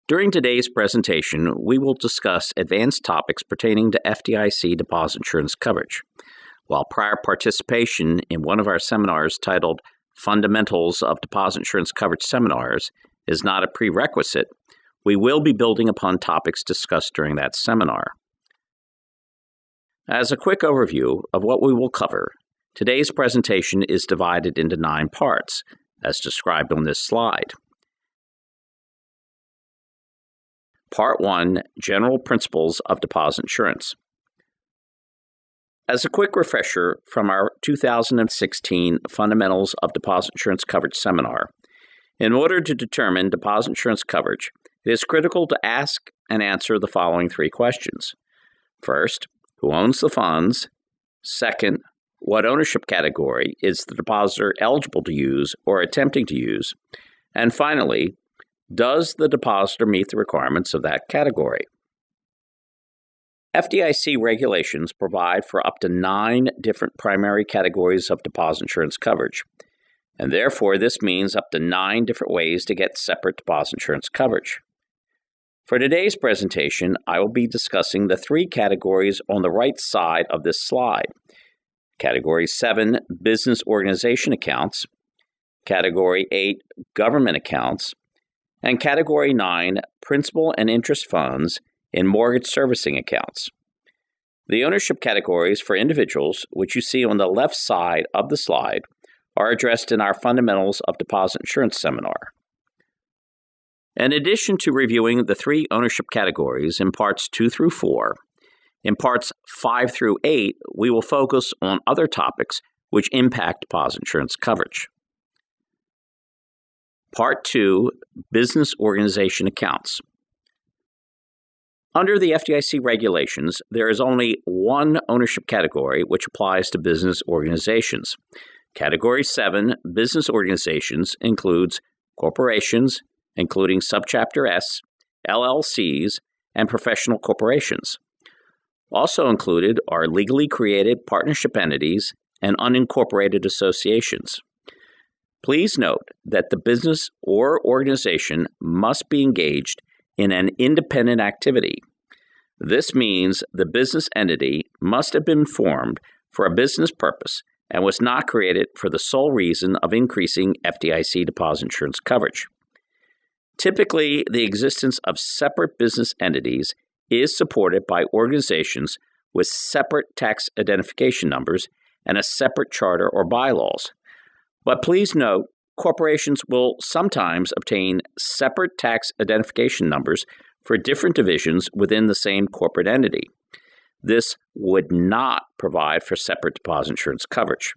During today's presentation, we will discuss advanced topics pertaining to FDIC deposit insurance coverage. While prior participation in one of our seminars titled Fundamentals of Deposit Insurance Coverage Seminars is not a prerequisite, we will be building upon topics discussed during that seminar. As a quick overview of what we will cover, today's presentation is divided into 9 parts, as described on this slide. Part 1, General Principles of Deposit Insurance. As a quick refresher from our 2016 Fundamentals of Deposit Insurance Coverage seminar, in order to determine deposit insurance coverage, it is critical to ask and answer the following 3 questions. First, who owns the funds? Second, what ownership category is the depositor eligible to use or attempting to use? And finally, does the depositor meet the requirements of that category? FDIC regulations provide for up to 9 different primary categories of deposit insurance coverage, and therefore this means up to 9 different ways to get separate deposit insurance coverage. For today's presentation, I will be discussing the 3 categories on the right side of this slide. Category 7, Business Organization Accounts, Category 8, Government Accounts, and Category 9, Principal and Interest Funds in Mortgage Servicing Accounts. The ownership categories for individuals, which you see on the left side of the slide, are addressed in our Fundamentals of Deposit Insurance seminar. In addition to reviewing the 3 ownership categories in Parts 2 through 4, in Parts 5 through 8, we will focus on other topics which impact deposit insurance coverage. Part 2, Business Organization Accounts. Under the FDIC regulations, there is only one ownership category which applies to business organizations. Category 7, Business Organizations, includes corporations, including Subchapter S, LLCs, and professional corporations. Also included are legally created partnership entities and unincorporated associations. Please note that the business or organization must be engaged in an independent activity. This means the business entity must have been formed for a business purpose and was not created for the sole reason of increasing FDIC deposit insurance coverage. Typically, the existence of separate business entities is supported by organizations with separate tax identification numbers and a separate charter or bylaws. But please note, corporations will sometimes obtain separate tax identification numbers for different divisions within the same corporate entity. This would not provide for separate deposit insurance coverage.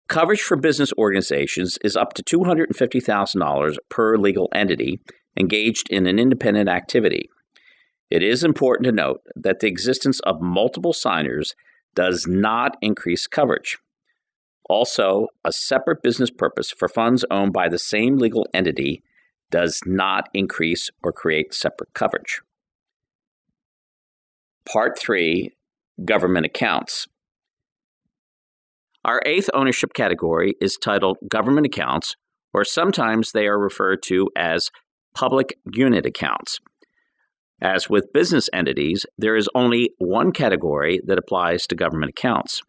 Coverage for business organizations is up to $250,000 per legal entity engaged in an independent activity. It is important to note that the existence of multiple signers does not increase coverage. Also, a separate business purpose for funds owned by the same legal entity does not increase or create separate coverage. Part 3, Government Accounts. Our 8th ownership category is titled Government Accounts, or sometimes they are referred to as Public Unit Accounts. As with business entities, there is only one category that applies to government accounts.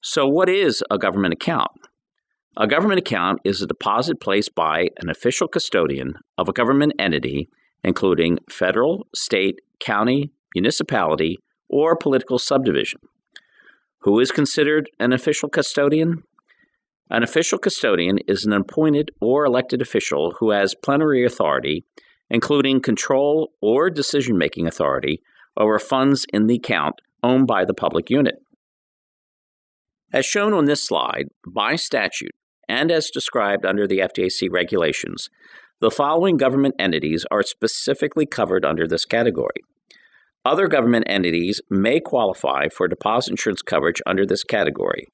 So what is a government account? A government account is a deposit placed by an official custodian of a government entity, including federal, state, county, municipality, or political subdivision. Who is considered an official custodian? An official custodian is an appointed or elected official who has plenary authority, including control or decision-making authority over funds in the account owned by the public unit. As shown on this slide, by statute, and as described under the FDIC regulations, the following government entities are specifically covered under this category. Other government entities may qualify for deposit insurance coverage under this category,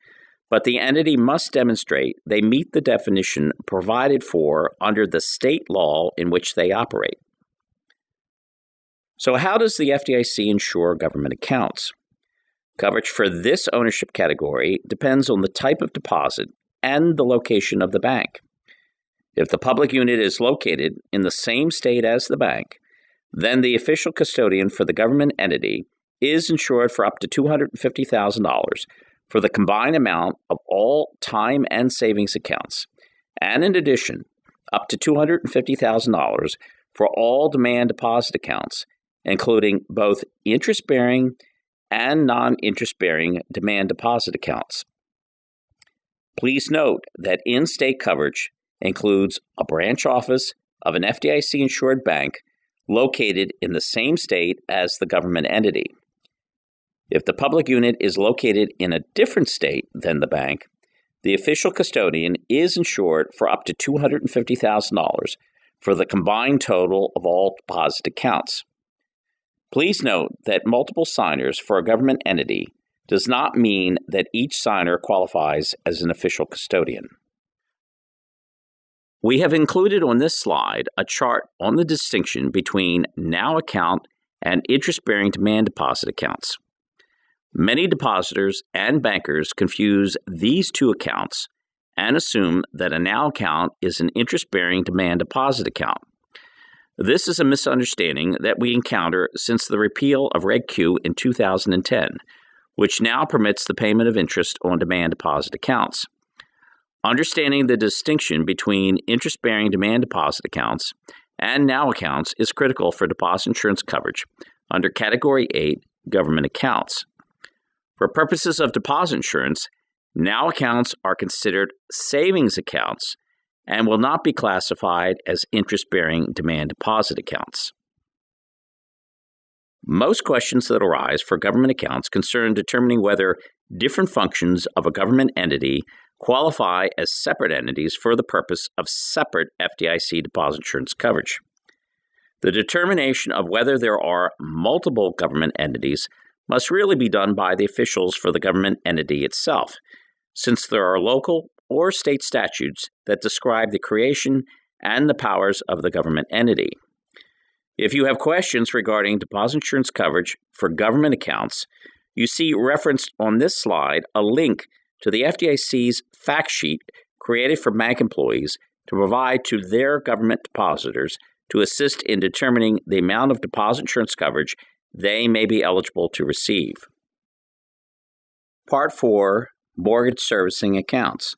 but the entity must demonstrate they meet the definition provided for under the state law in which they operate. So how does the FDIC insure government accounts? Coverage for this ownership category depends on the type of deposit and the location of the bank. If the public unit is located in the same state as the bank, then the official custodian for the government entity is insured for up to $250,000 for the combined amount of all time and savings accounts, and in addition, up to $250,000 for all demand deposit accounts, including both interest-bearing and non-interest-bearing demand deposit accounts. Please note that in-state coverage includes a branch office of an FDIC-insured bank located in the same state as the government entity. If the public unit is located in a different state than the bank, the official custodian is insured for up to $250,000 for the combined total of all deposit accounts. Please note that multiple signers for a government entity does not mean that each signer qualifies as an official custodian. We have included on this slide a chart on the distinction between NOW account and interest-bearing demand deposit accounts. Many depositors and bankers confuse these two accounts and assume that a NOW account is an interest-bearing demand deposit account. This is a misunderstanding that we encounter since the repeal of Reg Q in 2010, which now permits the payment of interest on demand deposit accounts. Understanding the distinction between interest-bearing demand deposit accounts and NOW accounts is critical for deposit insurance coverage under Category 8 government accounts. For purposes of deposit insurance, NOW accounts are considered savings accounts and will not be classified as interest-bearing demand deposit accounts. Most questions that arise for government accounts concern determining whether different functions of a government entity qualify as separate entities for the purpose of separate FDIC deposit insurance coverage. The determination of whether there are multiple government entities must really be done by the officials for the government entity itself, since there are local or state statutes that describe the creation and the powers of the government entity. If you have questions regarding deposit insurance coverage for government accounts, you see referenced on this slide a link to the FDIC's fact sheet created for bank employees to provide to their government depositors to assist in determining the amount of deposit insurance coverage they may be eligible to receive. Part 4, Mortgage Servicing Accounts.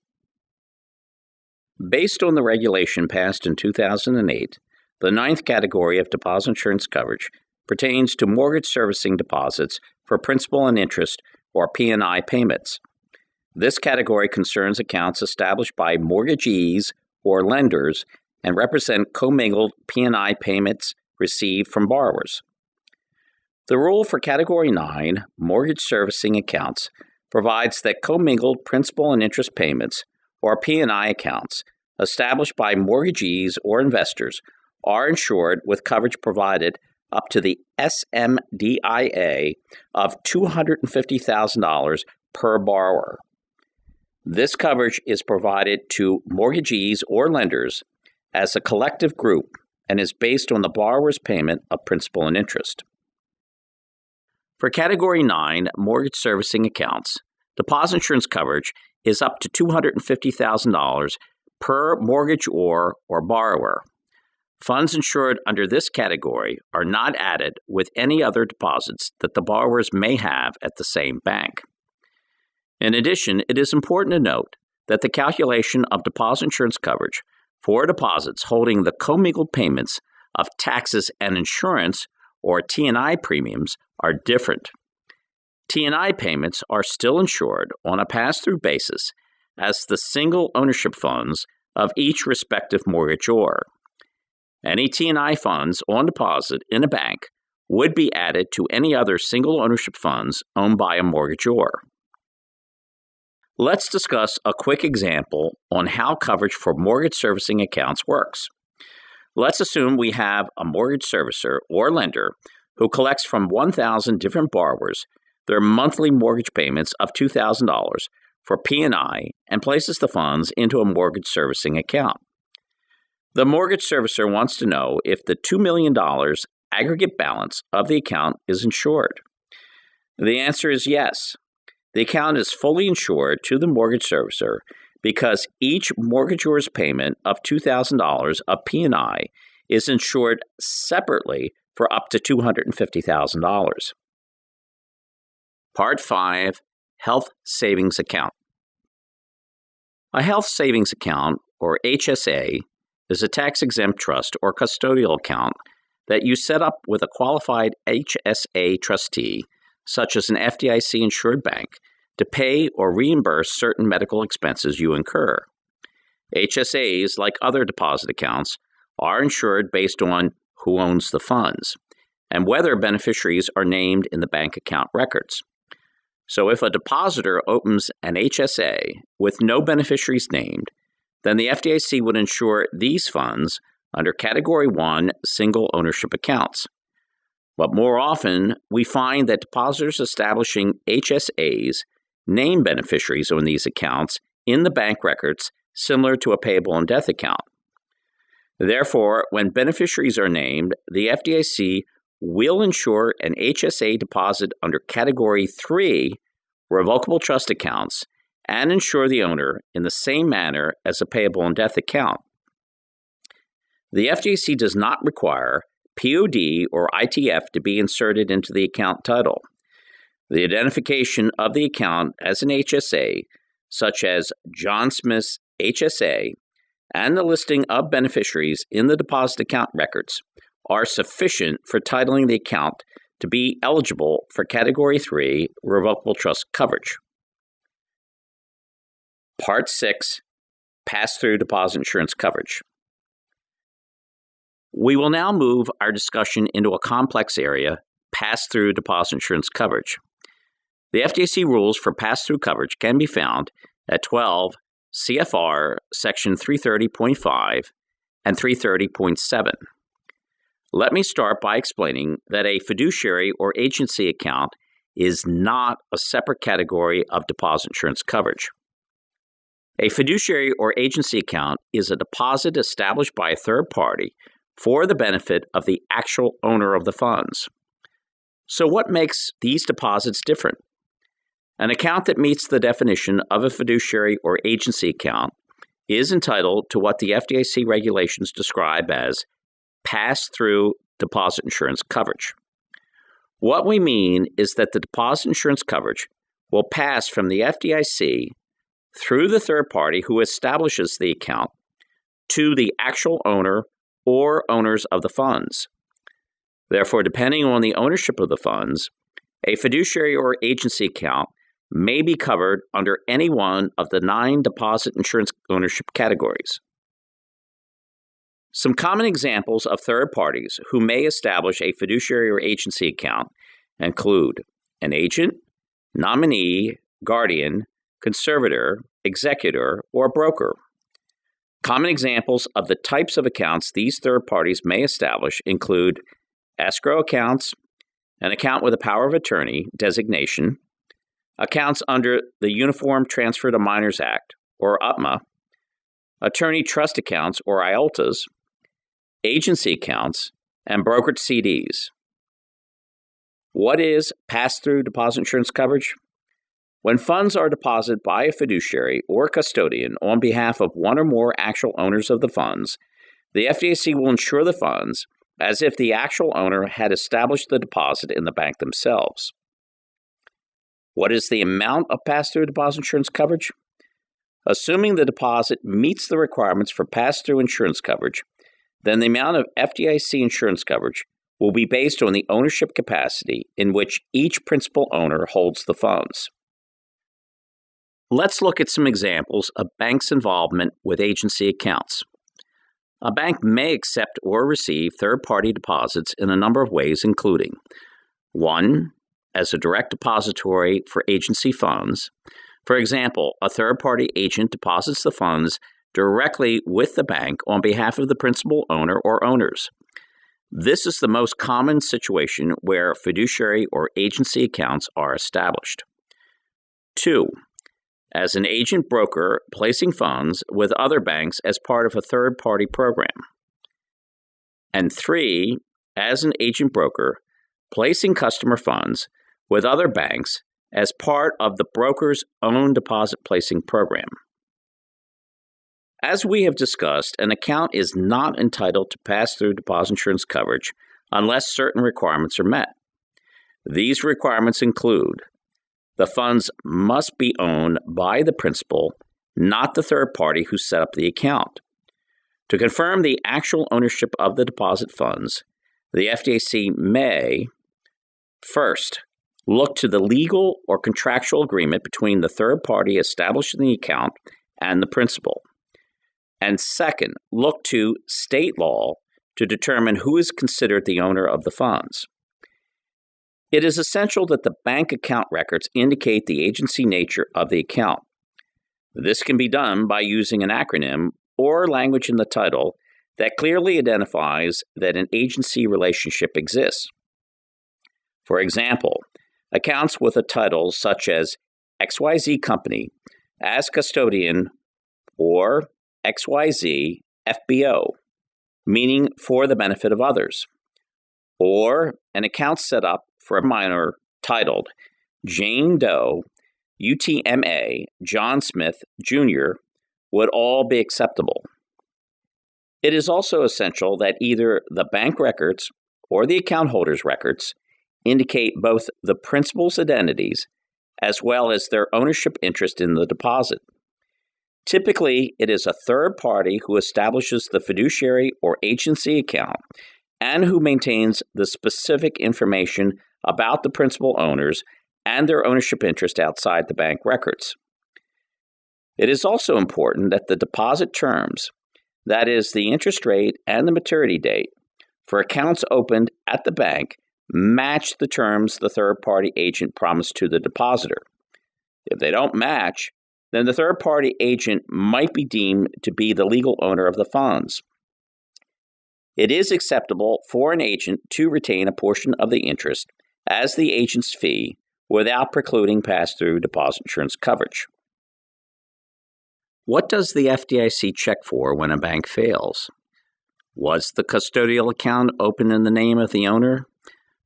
Based on the regulation passed in 2008, the ninth category of deposit insurance coverage pertains to mortgage servicing deposits for principal and interest, or P&I payments. This category concerns accounts established by mortgagees or lenders and represent commingled P&I payments received from borrowers. The rule for Category 9, mortgage servicing accounts, provides that commingled principal and interest payments, or P&I accounts, established by mortgagees or investors are insured with coverage provided up to the SMDIA of $250,000 per borrower. This coverage is provided to mortgagees or lenders as a collective group and is based on the borrower's payment of principal and interest. For Category 9 mortgage servicing accounts, deposit insurance coverage is up to $250,000 per mortgagor or borrower. Funds insured under this category are not added with any other deposits that the borrowers may have at the same bank. In addition, it is important to note that the calculation of deposit insurance coverage for deposits holding the commingled payments of taxes and insurance, or T&I premiums, are different. T&I payments are still insured on a pass-through basis as the single ownership funds of each respective mortgagor. Any T&I funds on deposit in a bank would be added to any other single ownership funds owned by a mortgagor. Let's discuss a quick example on how coverage for mortgage servicing accounts works. Let's assume we have a mortgage servicer or lender who collects from 1,000 different borrowers their monthly mortgage payments of $2,000 for P&I and places the funds into a mortgage servicing account. The mortgage servicer wants to know if the $2 million aggregate balance of the account is insured. The answer is yes. The account is fully insured to the mortgage servicer because each mortgagor's payment of $2,000 of P&I is insured separately for up to $250,000. Part 5, Health Savings Account. A health savings account, or HSA, is a tax-exempt trust or custodial account that you set up with a qualified HSA trustee, such as an FDIC-insured bank, to pay or reimburse certain medical expenses you incur. HSAs, like other deposit accounts, are insured based on who owns the funds and whether beneficiaries are named in the bank account records. So if a depositor opens an HSA with no beneficiaries named, then the FDIC would insure these funds under Category 1 single ownership accounts. But more often, we find that depositors establishing HSAs name beneficiaries on these accounts in the bank records, similar to a payable in death account. Therefore, when beneficiaries are named, the FDIC will insure an HSA deposit under Category 3 revocable trust accounts and insure the owner in the same manner as a payable in death account. The FDIC does not require POD or ITF to be inserted into the account title. The identification of the account as an HSA, such as John Smith's HSA, and the listing of beneficiaries in the deposit account records are sufficient for titling the account to be eligible for Category 3 revocable trust coverage. Part 6, Pass-Through Deposit Insurance Coverage. We will now move our discussion into a complex area, pass-through deposit insurance coverage. The FDIC rules for pass-through coverage can be found at 12 CFR Section 330.5 and 330.7. Let me start by explaining that a fiduciary or agency account is not a separate category of deposit insurance coverage. A fiduciary or agency account is a deposit established by a third party for the benefit of the actual owner of the funds. So what makes these deposits different? An account that meets the definition of a fiduciary or agency account is entitled to what the FDIC regulations describe as pass-through deposit insurance coverage. What we mean is that the deposit insurance coverage will pass from the FDIC through the third party who establishes the account to the actual owner or owners of the funds. Therefore, depending on the ownership of the funds, a fiduciary or agency account may be covered under any one of the 9 deposit insurance ownership categories. Some common examples of third parties who may establish a fiduciary or agency account include an agent, nominee, guardian, conservator, executor, or broker. Common examples of the types of accounts these third parties may establish include escrow accounts, an account with a power of attorney designation, accounts under the Uniform Transfer to Minors Act, or UTMA, attorney trust accounts, or IOLTAs, agency accounts, and brokered CDs. What is pass-through deposit insurance coverage? When funds are deposited by a fiduciary or custodian on behalf of one or more actual owners of the funds, the FDIC will insure the funds as if the actual owner had established the deposit in the bank themselves. What is the amount of pass-through deposit insurance coverage? Assuming the deposit meets the requirements for pass-through insurance coverage, then the amount of FDIC insurance coverage will be based on the ownership capacity in which each principal owner holds the funds. Let's look at some examples of banks' involvement with agency accounts. A bank may accept or receive third-party deposits in a number of ways, including 1. As a direct depository for agency funds. For example, a third-party agent deposits the funds directly with the bank on behalf of the principal owner or owners. This is the most common situation where fiduciary or agency accounts are established. 2. As an agent broker placing funds with other banks as part of a third-party program. And 3. As an agent broker placing customer funds with other banks as part of the broker's own deposit placing program. As we have discussed, an account is not entitled to pass-through deposit insurance coverage unless certain requirements are met. These requirements include the funds must be owned by the principal, not the third party who set up the account. To confirm the actual ownership of the deposit funds, the FDIC may, first, look to the legal or contractual agreement between the third party establishing the account and the principal. And second, look to state law to determine who is considered the owner of the funds. It is essential that the bank account records indicate the agency nature of the account. This can be done by using an acronym or language in the title that clearly identifies that an agency relationship exists. For example, accounts with a title such as XYZ Company as custodian or XYZ FBO, meaning for the benefit of others, or an account set up for a minor titled Jane Doe UTMA John Smith Jr. would all be acceptable. It is also essential that either the bank records or the account holder's records indicate both the principal's identities as well as their ownership interest in the deposit. Typically, it is a third party who establishes the fiduciary or agency account and who maintains the specific information about the principal owners and their ownership interest outside the bank records. It is also important that the deposit terms, that is, the interest rate and the maturity date, for accounts opened at the bank match the terms the third-party agent promised to the depositor. If they don't match, then the third-party agent might be deemed to be the legal owner of the funds. It is acceptable for an agent to retain a portion of the interest as the agent's fee without precluding pass-through deposit insurance coverage. What does the FDIC check for when a bank fails? Was the custodial account open in the name of the owner?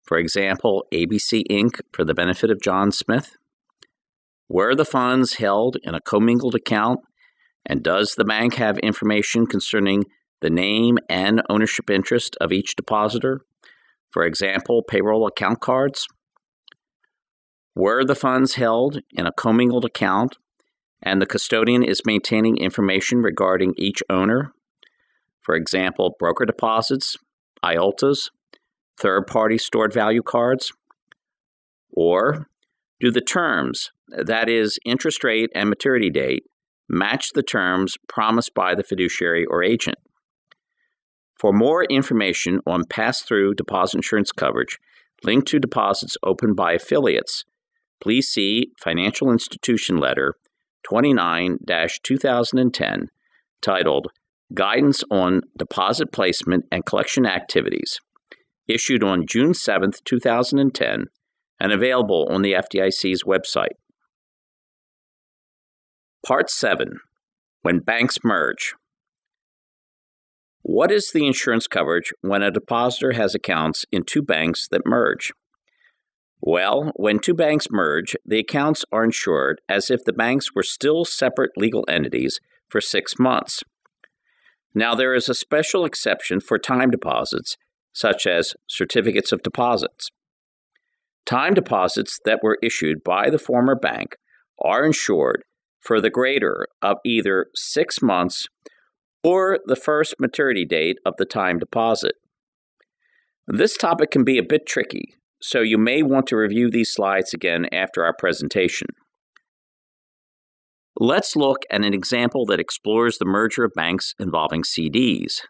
For example, ABC Inc. for the benefit of John Smith? Were the funds held in a commingled account? And does the bank have information concerning the name and ownership interest of each depositor? For example, payroll account cards? Were the funds held in a commingled account and the custodian is maintaining information regarding each owner? For example, broker deposits, IOLTAs, third-party stored value cards? Or do the terms, that is, interest rate and maturity date, match the terms promised by the fiduciary or agent? For more information on pass-through deposit insurance coverage linked to deposits opened by affiliates, please see Financial Institution Letter 29-2010 titled Guidance on Deposit Placement and Collection Activities, issued on June 7, 2010, and available on the FDIC's website. Part 7. When banks merge. What is the insurance coverage when a depositor has accounts in two banks that merge? Well, when two banks merge, the accounts are insured as if the banks were still separate legal entities for 6 months. Now, there is a special exception for time deposits, such as certificates of deposits. Time deposits that were issued by the former bank are insured for the greater of either 6 months or the first maturity date of the time deposit. This topic can be a bit tricky, so you may want to review these slides again after our presentation. Let's look at an example that explores the merger of banks involving CDs.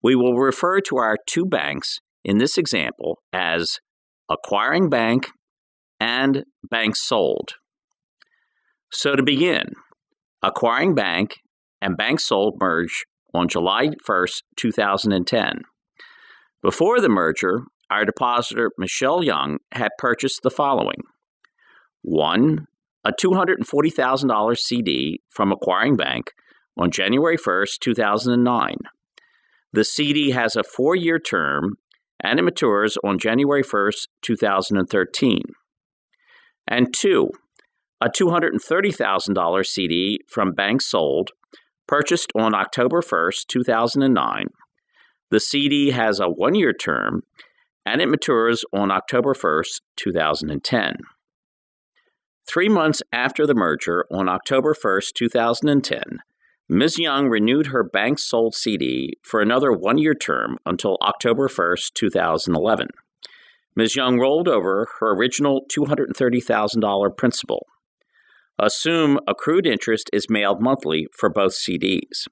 We will refer to our two banks in this example as acquiring bank and bank sold. So to begin, acquiring bank and bank sold merge on July 1st, 2010. Before the merger, our depositor, Michelle Young, had purchased the following. 1. A $240,000 CD from Acquiring Bank on January 1st, 2009. The CD has a 4-year term and it matures on January 1st, 2013. And 2. A $230,000 CD from Bank Sold, purchased on October 1st, 2009. The CD has a 1-year term, and it matures on October 1st, 2010. 3 months after the merger, on October 1st, 2010, Ms. Young renewed her bank-sold CD for another 1-year term until October 1st, 2011. Ms. Young rolled over her original $230,000 principal. Assume accrued interest is mailed monthly for both CDs.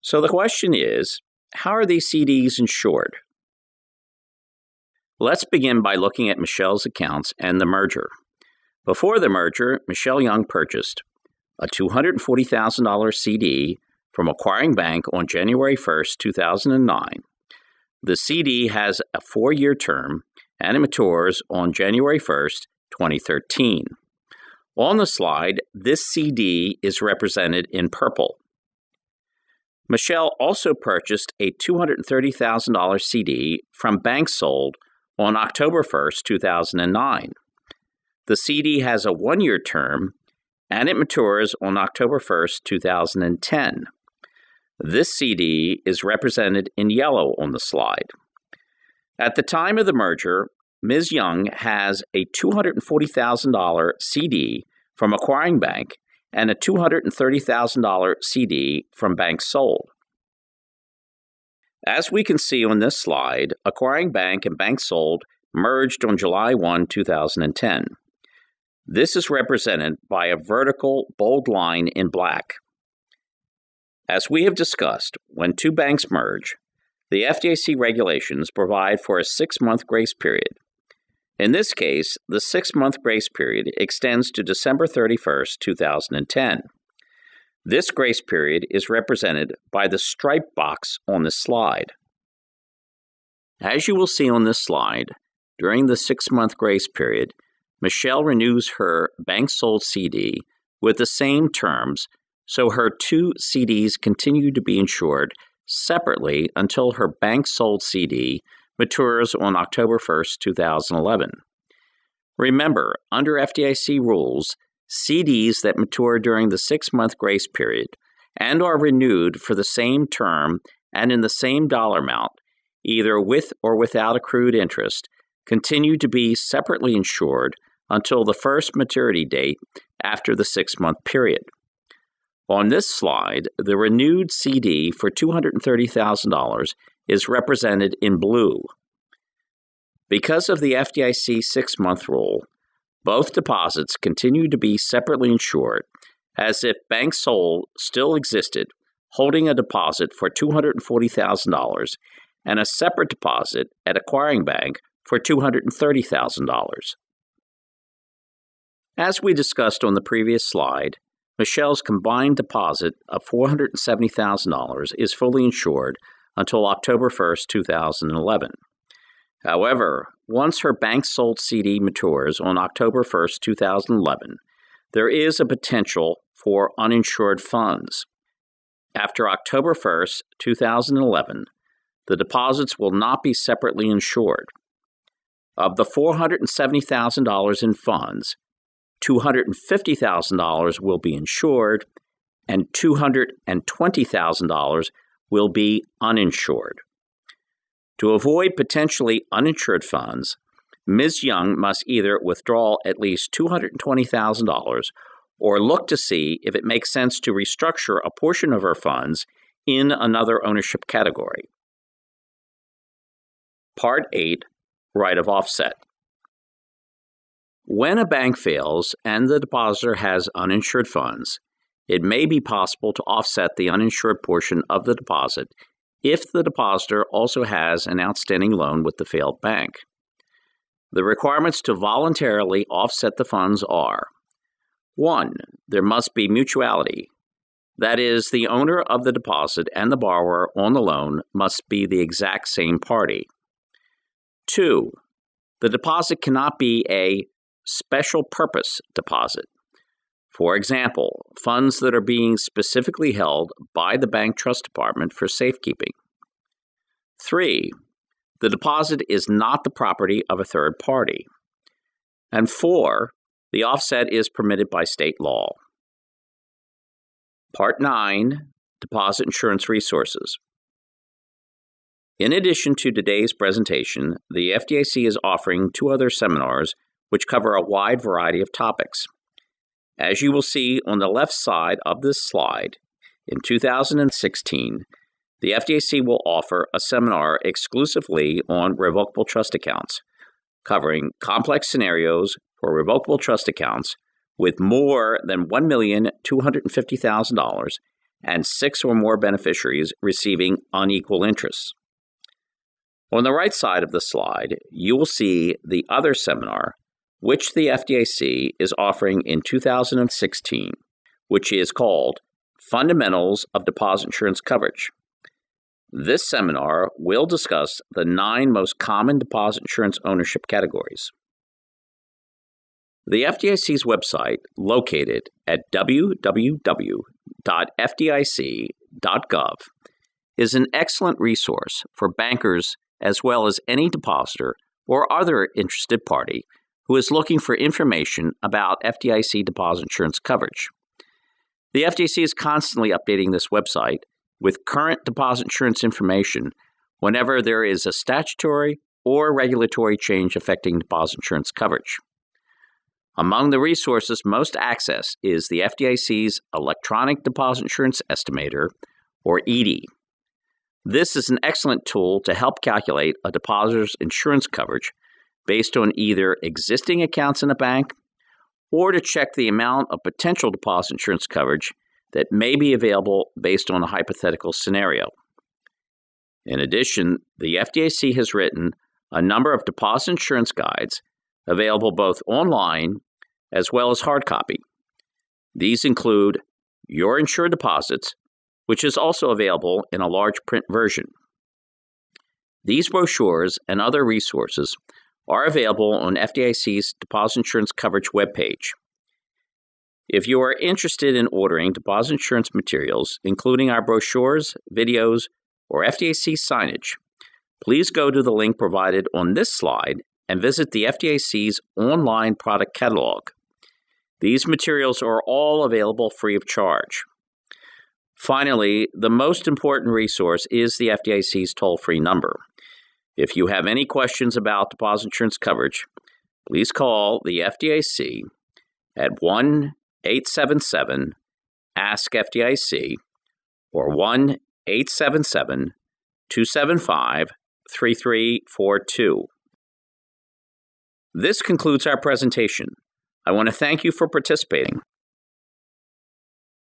So the question is, how are these CDs insured? Let's begin by looking at Michelle's accounts and the merger. Before the merger, Michelle Young purchased a $240,000 CD from Acquiring Bank on January 1st, 2009. The CD has a 4-year term and it matures on January 1st, 2013. On the slide, this CD is represented in purple. Michelle also purchased a $230,000 CD from Bank Sold on October 1st, 2009. The CD has a 1-year term and it matures on October 1st, 2010. This CD is represented in yellow on the slide. At the time of the merger, Ms. Young has a $240,000 CD from Acquiring Bank and a $230,000 CD from Bank Sold. As we can see on this slide, Acquiring Bank and Bank Sold merged on July 1, 2010. This is represented by a vertical bold line in black. As we have discussed, when two banks merge, the FDIC regulations provide for a 6-month grace period. In this case, the 6-month grace period extends to December 31st, 2010. This grace period is represented by the striped box on this slide. As you will see on this slide, during the 6-month grace period, Michelle renews her bank-sold CD with the same terms, so her 2 CDs continue to be insured separately until her bank-sold CD matures on October 1st, 2011. Remember, under FDIC rules, CDs that mature during the 6-month grace period and are renewed for the same term and in the same dollar amount, either with or without accrued interest, continue to be separately insured until the first maturity date after the 6-month period. On this slide, the renewed CD for $230,000 is represented in blue. Because of the FDIC 6-month rule, both deposits continue to be separately insured as if Bank Sold still existed, holding a deposit for $240,000 and a separate deposit at Acquiring Bank for $230,000. As we discussed on the previous slide, Michelle's combined deposit of $470,000 is fully insured until October 1st, 2011. However, once her bank-sold CD matures on October 1st, 2011, there is a potential for uninsured funds. After October 1st, 2011, the deposits will not be separately insured. Of the $470,000 in funds, $250,000 will be insured and $220,000 will be uninsured. To avoid potentially uninsured funds, Ms. Young must either withdraw at least $220,000 or look to see if it makes sense to restructure a portion of her funds in another ownership category. Part 8, Right of Offset. When a bank fails and the depositor has uninsured funds, it may be possible to offset the uninsured portion of the deposit if the depositor also has an outstanding loan with the failed bank. The requirements to voluntarily offset the funds are: 1. There must be mutuality. That is, the owner of the deposit and the borrower on the loan must be the exact same party. 2. The deposit cannot be a special purpose deposit. For example, funds that are being specifically held by the bank trust department for safekeeping. 3. The deposit is not the property of a third party. And 4. The offset is permitted by state law. Part 9, deposit insurance resources. In addition to today's presentation, the FDIC is offering 2 other seminars which cover a wide variety of topics. As you will see on the left side of this slide, in 2016, the FDIC will offer a seminar exclusively on revocable trust accounts, covering complex scenarios for revocable trust accounts with more than $1,250,000 and 6 or more beneficiaries receiving unequal interests. On the right side of the slide, you will see the other seminar, which the FDIC is offering in 2016, which is called Fundamentals of Deposit Insurance Coverage. This seminar will discuss the 9 most common deposit insurance ownership categories. The FDIC's website, located at www.fdic.gov, is an excellent resource for bankers as well as any depositor or other interested party who is looking for information about FDIC deposit insurance coverage. The FDIC is constantly updating this website with current deposit insurance information whenever there is a statutory or regulatory change affecting deposit insurance coverage. Among the resources most accessed is the FDIC's Electronic Deposit Insurance Estimator, or EDI. This is an excellent tool to help calculate a depositor's insurance coverage based on either existing accounts in a bank or to check the amount of potential deposit insurance coverage that may be available based on a hypothetical scenario. In addition, the FDIC has written a number of deposit insurance guides available both online as well as hard copy. These include Your Insured Deposits, which is also available in a large print version. These brochures and other resources are available on FDIC's Deposit Insurance Coverage webpage. If you are interested in ordering deposit insurance materials, including our brochures, videos, or FDIC signage, please go to the link provided on this slide and visit the FDIC's online product catalog. These materials are all available free of charge. Finally, the most important resource is the FDIC's toll-free number. If you have any questions about deposit insurance coverage, please call the FDIC at 1-877-ASK-FDIC or 1-877-275-3342. This concludes our presentation. I want to thank you for participating.